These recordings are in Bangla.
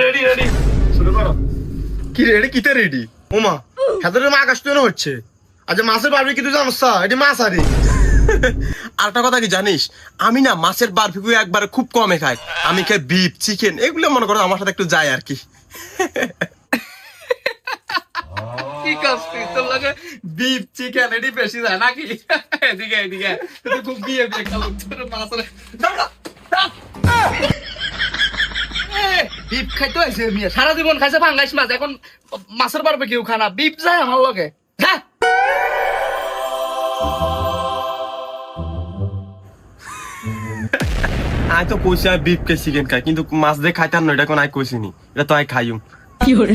রেডি শুরু করো। কি রেডি? কিতে রেডি? ওমা হাতের মা আকাশ তো হচ্ছে। আজ মাছের বারবি কিন্তু জানোস এটি মাছ আরে। আরেকটা কথা কি জানিস, আমি না মাছের বারবিকিউ একবার খুব কমে খাই। আমি খাই বিফ, চিকেন, এগুলো মনে করো আমার সাথে একটু যায় আর কি। কি কষ্ট তোর লাগে বিফ চিকেন এটি বেশি যায় নাকি? এদিকে এদিকে তুই খুব বিয়ে বিয়ে খালো তোর মাছের বিফ খাইতে হয়েছে মিয়া, সারা জীবন খাইছে ভাঙ্গাইশ মাছ, এখন মাছের বারবিকিউ খানা বিফ যায় আমার লগে। হ্যাঁ আই তো কইছি আমি বিফ কে চিকেন খাই, কিন্তু মাছ দিয়ে খাইতাম না, এটা কোন আই কইছি নি, এটা তো আই খাইম। কি করে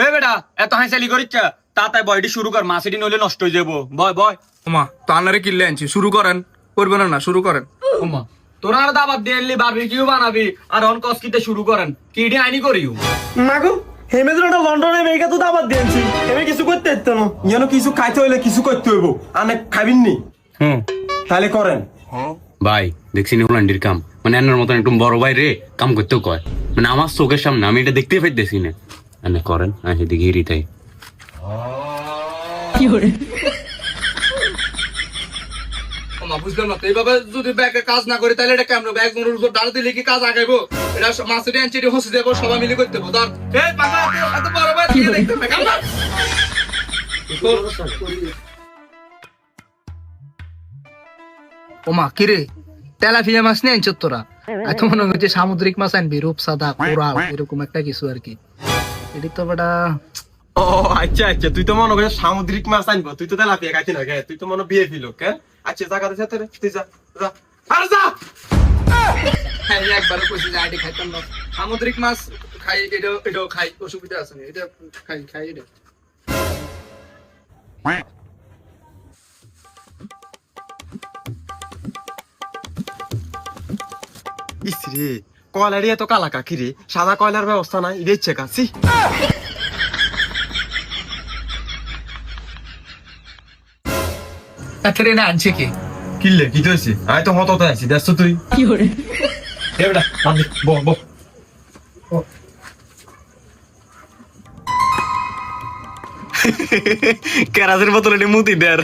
এ বেটা এত হাইসালি করিচ্ছ তাতাই বয়টি শুরু কর, মাছেটি নইলে নষ্ট হয়ে যাবো। বয় বয় ওমা তো আনারে কিনলে আনছি, শুরু করেন। করবেন না শুরু করেন। ওমা তোরা আর দাবাত দিয়ে এলি বারবিকিউ বানাবি আর অন কসকিতে শুরু করেন, কিডি আইনি করিও মাগো হেমে তো লন্ডনে মেয়েকে তো দাবাত দিয়েছি, হেমে কিছু করতে দিত না। যেন কিছু খাইতে হইলে কিছু করতে হইব, আনে খাবিন নি? তাহলে করেন। ভাই দেখছি নি হোল্যান্ডের কাম, মানে এনার মতন একটু বড় ভাই রে কাম করতেও কয়, মানে আমার চোখের সামনে আমি এটা দেখতে পাইতেছি না। এনে করেন আমি সেদিকে হিরিতাই। কি করে ওমা বুঝলাম না তো, এইভাবে যদি ব্যাগে কাজ না করি তাহলে এটা কেমন? ব্যাগ মনুর উপর ডাল দিলে কি কাজ আগাইবো? এটা মাছের আনছি হসে দেবো, সবাই মিলে করতে হবে। ধর এই পাগলা এত বড় ভাই তুই দেখতে হবে কাম কর। ওমা কিরে তেলাপিয়া মাছ নিয়ে আনছ তোরা? এত মনে হচ্ছে সামুদ্রিক মাছ আনবি, রূপসাদা কোরাল এরকম একটা কিছু আর কি। এটি তো বেটা ও আচ্ছা আচ্ছা, তুই তো মনে করিস সামুদ্রিক মাছ আনবো, তুই তো তেলাপিয়া খাইতি না গে, তুই তো মনে বিয়ে ফিল কে। আচ্ছা জায়গাতে যেতে রে, তুই যা যা আর যা। একবারও কইছি যে আইডি খাইতাম না, সামুদ্রিক মাছ খাই, এটাও খাই, অসুবিধা আছে না, এটা খাই খাই এটা। ইসরে কয়লারই এত কালা কাকি রে, সাদা কয়লার ব্যবস্থা নাই, এটা ইচ্ছে কাছি। তাছাড়া না আনছে কি কিনলে কি হয়েছে? আমি তো হত আছি, দেখছ তুই? কি করে এবড়া বান্ধি বহ বহ। কেরাজের বোতলে মুতি দের।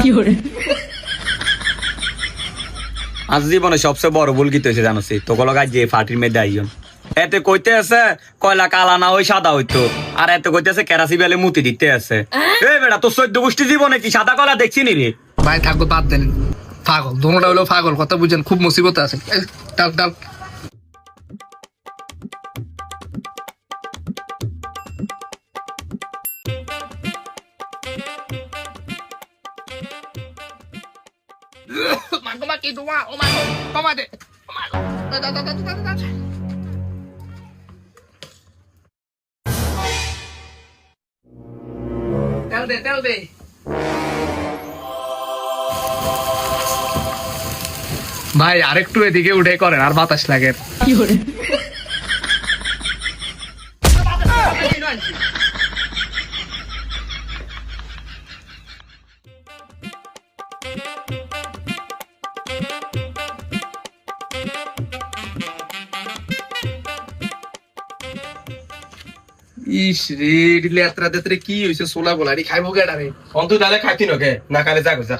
কি করে আজ জীবনে সবচেয়ে বড় ভুল কিতে হয়েছে জানোস? তোকে আজ যে ফাটির মেয়েদের আইজন এতে কইতে আছে কয়লা কালা না ওই সাদা হইতো, আর এতে কইতে আছে কেরাসি বেলে মুতি দিতে আছে। এ বেটা তোর 14 গোষ্ঠী জীবনে কি সাদা কলা দেখছি নি রে? ভাই থাকবো বাদ দেন, পাগল দোনোটা হলো পাগল, কথা বুঝেন, খুব মুসিবত আছে। ডাল ডাল মাগো মা কি দোয়া, ও মা কমা দে, ও মা দা দা দা দা দা। তেল দে তেল দে। ভাই আরেকটু এদিকে উঠে করেন, আর বাতাস লাগে। কি করে ইস রে দিলে এত্রা দেত্রে কি হইছে? সোলা গোলা খাইবো কেডা রে? অন্তু তাহলে খাইতি না কে, না খাইলে যা যা।